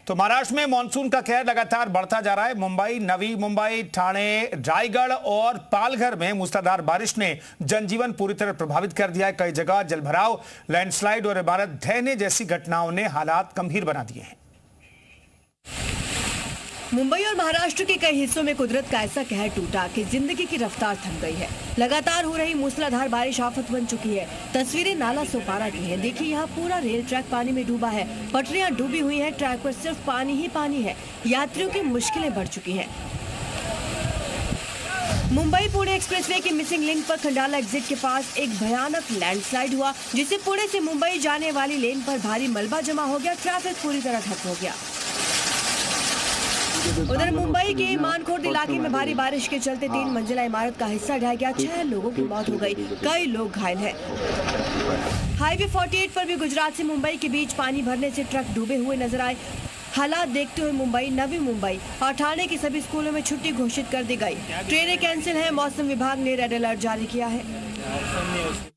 तो महाराष्ट्र में मानसून का कहर लगातार बढ़ता जा रहा है। मुंबई, नवी मुंबई, ठाणे, रायगढ़ और पालघर में मूसलाधार बारिश ने जनजीवन पूरी तरह प्रभावित कर दिया है। कई जगह जलभराव, लैंडस्लाइड और इमारत ढहने जैसी घटनाओं ने हालात गंभीर बना दिए हैं। मुंबई और महाराष्ट्र के कई हिस्सों में कुदरत का ऐसा कहर टूटा कि जिंदगी की रफ्तार थम गई है। लगातार हो रही मूसलाधार बारिश आफत बन चुकी है। तस्वीरें नाला सोपारा की हैं। देखिए, यहाँ पूरा रेल ट्रैक पानी में डूबा है। पटरियां डूबी हुई हैं। ट्रैक पर सिर्फ पानी ही पानी है। यात्रियों की मुश्किलें बढ़ चुकी हैं। मुंबई पुणे एक्सप्रेसवे की मिसिंग लिंक पर खंडाला एग्जिट के पास एक भयानक लैंडस्लाइड हुआ, जिससे पुणे से मुंबई जाने वाली लेन पर भारी मलबा जमा हो गया। ट्रैफिक पूरी तरह ठप हो गया। उधर मुंबई के मानखुर्द इलाके में भारी बारिश के चलते 3 मंजिला इमारत का हिस्सा ढह गया। 6 लोगों की मौत हो गई, कई लोग घायल हैं। हाईवे 48 पर भी गुजरात से मुंबई के बीच पानी भरने से ट्रक डूबे हुए नजर आए। हालात देखते हुए मुंबई, नवी मुंबई और ठाणे के सभी स्कूलों में छुट्टी घोषित कर दी गई। ट्रेनें कैंसिल हैं। मौसम विभाग ने रेड अलर्ट जारी किया है।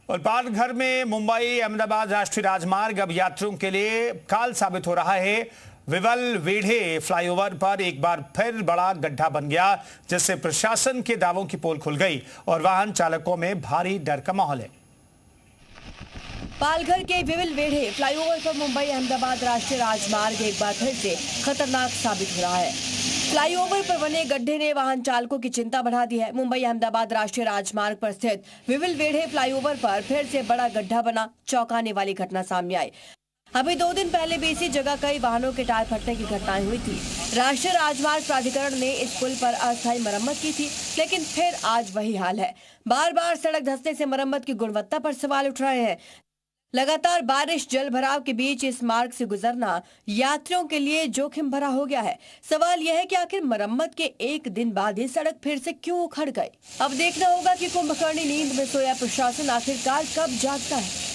और पालघर में मुंबई अहमदाबाद राष्ट्रीय राजमार्ग अब यात्रियों के लिए काल साबित हो रहा है। विवल वेढ़े फ्लाईओवर पर एक बार फिर बड़ा गड्ढा बन गया, जिससे प्रशासन के दावों की पोल खुल गई और वाहन चालकों में भारी डर का माहौल है। पालघर के विवल वेढ़े फ्लाईओवर पर मुंबई अहमदाबाद राष्ट्रीय राजमार्ग एक बार फिर से खतरनाक साबित हो रहा है। फ्लाईओवर पर बने गड्ढे ने वाहन चालकों की चिंता बढ़ा दी है। मुंबई अहमदाबाद राष्ट्रीय राजमार्ग पर स्थित विवल वेढ़े फ्लाईओवर पर फिर से बड़ा गड्ढा बना। चौंकाने वाली घटना सामने आई। अभी 2 दिन पहले भी इसी जगह कई वाहनों के टायर फटने की घटनाएं हुई थी। राष्ट्रीय राजमार्ग प्राधिकरण ने इस पुल पर अस्थायी मरम्मत की थी, लेकिन फिर आज वही हाल है। बार बार सड़क धंसने से मरम्मत की गुणवत्ता पर सवाल उठ रहे हैं। लगातार बारिश, जल भराव के बीच इस मार्ग से गुजरना यात्रियों के लिए जोखिम भरा हो गया है। सवाल यह है कि आखिर मरम्मत के 1 दिन बाद ये सड़क फिर से क्यों उखड़ गई। अब देखना होगा कि कुंभकर्णी नींद में सोया प्रशासन आखिरकार कब जागता है।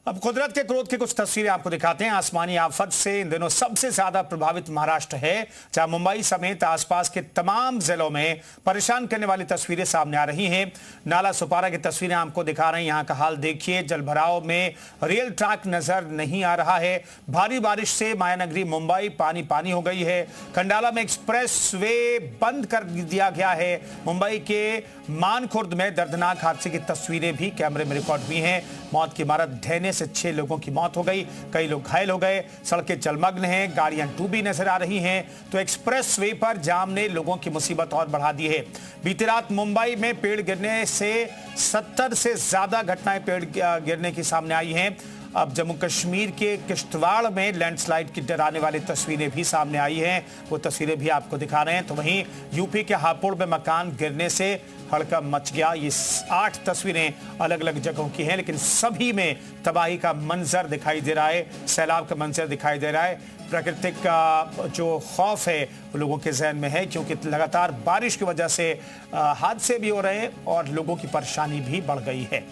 अब कुदरत के क्रोध की कुछ तस्वीरें आपको दिखाते हैं। आसमानी आफत से इन दिनों सबसे ज्यादा प्रभावित महाराष्ट्र है, जहां मुंबई समेत आसपास के तमाम जिलों में परेशान करने वाली तस्वीरें सामने आ रही हैं। नाला सोपारा की तस्वीरें आपको दिखा रहे हैं। यहां का हाल देखिए। जलभराव में रेल ट्रैक नजर नहीं आ रहा है। भारी बारिश से मायानगरी मुंबई पानी पानी हो गई है। खंडाला में एक्सप्रेस वे बंद कर दिया गया है। मुंबई के मानखुर्द में दर्दनाक हादसे की तस्वीरें भी कैमरे में रिकॉर्ड हुई हैं। मौत की इमारत ढहने से 6 लोगों की मौत हो गई, कई लोग घायल हो गए। सड़कें जलमग्न हैं, गाड़ियां डूबी नजर आ रही हैं। तो एक्सप्रेस वे पर जाम ने लोगों की मुसीबत और बढ़ा दी है। बीती रात मुंबई में पेड़ गिरने से 70 से ज्यादा घटनाएं पेड़ गिरने की सामने आई हैं। अब जम्मू कश्मीर के किश्तवाड़ में लैंडस्लाइड की डराने वाली तस्वीरें भी सामने आई हैं। वो तस्वीरें भी आपको दिखा रहे हैं। तो वहीं यूपी के हापुड़ में मकान गिरने से हड़कंप मच गया। ये 8 तस्वीरें अलग अलग जगहों की हैं, लेकिन सभी में तबाही का मंजर दिखाई दे रहा है, सैलाब का मंजर दिखाई दे रहा है। प्राकृतिक का जो खौफ है वो लोगों के जहन में है, क्योंकि लगातार बारिश की वजह से हादसे भी हो रहे हैं और लोगों की परेशानी भी बढ़ गई है।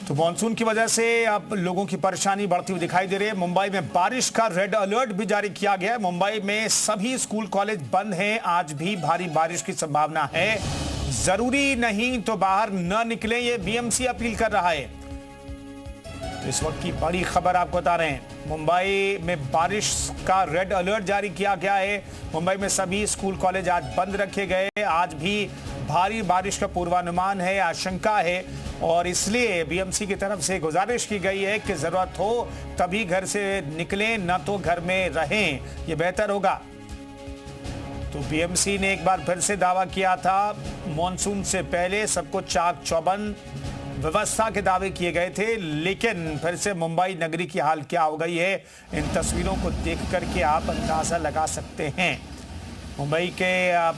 तो मानसून की वजह से अब लोगों की परेशानी बढ़ती हुई दिखाई दे रही है। मुंबई में बारिश का रेड अलर्ट भी जारी किया गया है। मुंबई में सभी स्कूल कॉलेज बंद हैं। आज भी भारी बारिश की संभावना है। जरूरी नहीं तो बाहर न निकलें, ये बीएमसी अपील कर रहा है। तो इस वक्त की बड़ी खबर आपको बता रहे हैं। मुंबई में बारिश का रेड अलर्ट जारी किया गया है। मुंबई में सभी स्कूल कॉलेज आज बंद रखे गए। आज भी भारी बारिश का पूर्वानुमान है, आशंका है, और इसलिए बीएमसी की तरफ से गुजारिश की गई है कि जरूरत हो तभी घर से निकलें, न तो घर में रहें, ये बेहतर होगा। तो बीएमसी ने एक बार फिर से दावा किया था। मॉनसून से पहले सबको चाक चौबंद व्यवस्था के दावे किए गए थे, लेकिन फिर से मुंबई नगरी की हाल क्या हो गई है, इन तस्वीरों को देख करके आप अंदाजा लगा सकते हैं। मुंबई के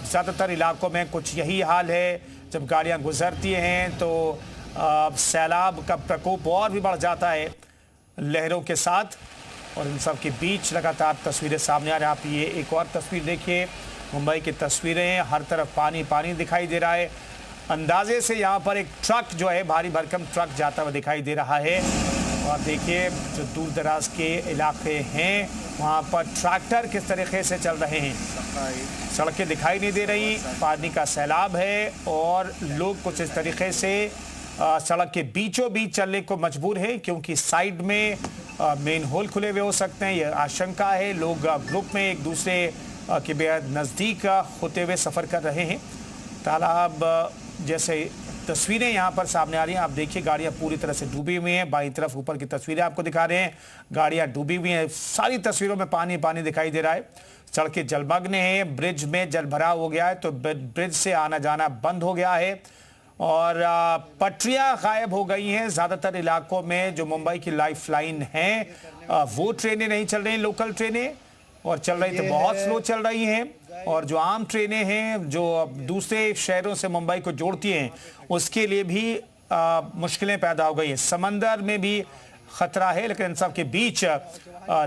ज़्यादातर इलाकों में कुछ यही हाल है। जब गाड़ियां गुजरती हैं तो सैलाब का प्रकोप और भी बढ़ जाता है लहरों के साथ, और इन सब के बीच लगातार तस्वीरें सामने आ रही हैं। आप ये एक और तस्वीर देखिए, मुंबई की तस्वीरें, हर तरफ पानी पानी दिखाई दे रहा है। अंदाजे से यहाँ पर एक ट्रक जो है, भारी भरकम ट्रक जाता हुआ दिखाई दे रहा है। और देखिए, जो दूर दराज के इलाके हैं वहाँ पर ट्रैक्टर किस तरीके से चल रहे हैं, सड़कें दिखाई नहीं दे रही, पानी का सैलाब है और लोग कुछ इस तरीके से सड़क के बीचों बीच चलने को मजबूर है क्योंकि साइड में मेन होल खुले हुए हो सकते हैं। यह आशंका है। लोग ग्रुप में एक दूसरे के बेहद नज़दीक होते हुए सफ़र कर रहे हैं। तालाब जैसे तस्वीरें यहाँ पर सामने आ रही हैं। आप देखिए गाड़ियाँ पूरी तरह से डूबी हुई हैं। बाईं तरफ ऊपर की तस्वीरें आपको दिखा रहे हैं, गाड़ियाँ डूबी हुई हैं। सारी तस्वीरों में पानी पानी दिखाई दे रहा है। सड़कें जलमग्न हैं, ब्रिज में जल भरा हो गया है तो ब्रिज से आना जाना बंद हो गया है और पटरियां गायब हो गई हैं। ज़्यादातर इलाकों में जो मुंबई की लाइफलाइन हैं वो ट्रेनें नहीं चल रही, लोकल ट्रेनें, और चल रही तो बहुत स्लो चल रही हैं। और जो आम ट्रेनें हैं जो दूसरे शहरों से मुंबई को जोड़ती हैं उसके लिए भी मुश्किलें पैदा हो गई हैं। समंदर में भी खतरा है, लेकिन इन सब के बीच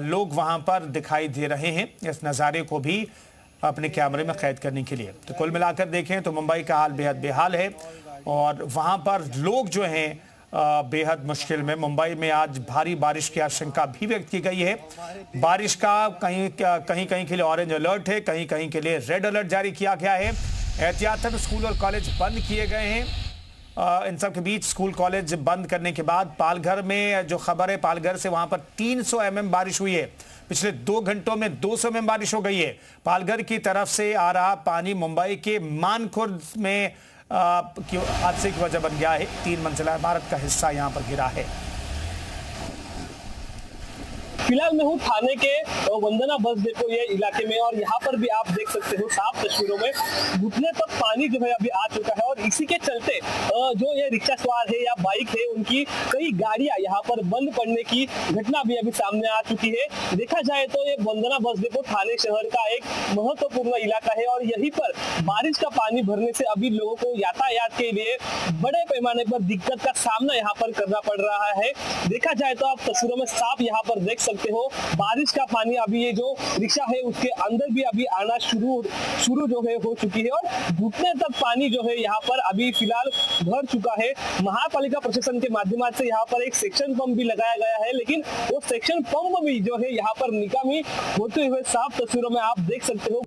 लोग वहां पर दिखाई दे रहे हैं इस नज़ारे को भी अपने कैमरे में कैद करने के लिए। तो कुल मिलाकर देखें तो मुंबई का हाल बेहद बेहाल है और वहां पर लोग जो हैं बेहद मुश्किल में। मुंबई में आज भारी बारिश की आशंका भी व्यक्त की गई है। बारिश का कहीं कहीं के लिए ऑरेंज अलर्ट है, कहीं कहीं के लिए रेड अलर्ट जारी किया गया है। एहतियातन स्कूल और कॉलेज बंद किए गए हैं। इन सब के बीच स्कूल कॉलेज बंद करने के बाद पालघर में जो खबर है, पालघर से वहां पर 300 mm बारिश हुई है। पिछले 2 घंटों में 200 mm बारिश हो गई है। पालघर की तरफ से आ रहा पानी मुंबई के मानखुर्द में हादसे की वजह बन गया है। 3 मंजिला इमारत का हिस्सा यहां पर गिरा है। फिलहाल मैं हूँ थाने के वंदना बस डिपो ये इलाके में और यहाँ पर भी आप देख सकते हो साफ तस्वीरों में घुटने तक पानी जो है अभी आ चुका है और इसी के चलते जो ये रिक्शा सवार है या बाइक है उनकी कई गाड़ियां यहाँ पर बंद पड़ने की घटना भी अभी सामने आ चुकी है। देखा जाए तो ये वंदना बस डिपो थाने शहर का एक महत्वपूर्ण इलाका है और यहीं पर बारिश का पानी भरने से अभी लोगों को यातायात के लिए बड़े पैमाने पर दिक्कत का सामना यहाँ पर करना पड़ रहा है। देखा जाए तो आप तस्वीरों में साफ यहाँ पर देख सकते हो बारिश का पानी अभी ये जो रिक्शा है उसके अंदर भी अभी आना शुरू जो है हो चुकी है और घुटने तक पानी जो है यहाँ पर अभी फिलहाल भर चुका है। महापालिका प्रशासन के माध्यम से यहाँ पर एक सेक्शन पंप भी लगाया गया है, लेकिन वो सेक्शन पंप भी जो है यहाँ पर निकामी होते हुए साफ तस्वीरों में आप देख सकते हो।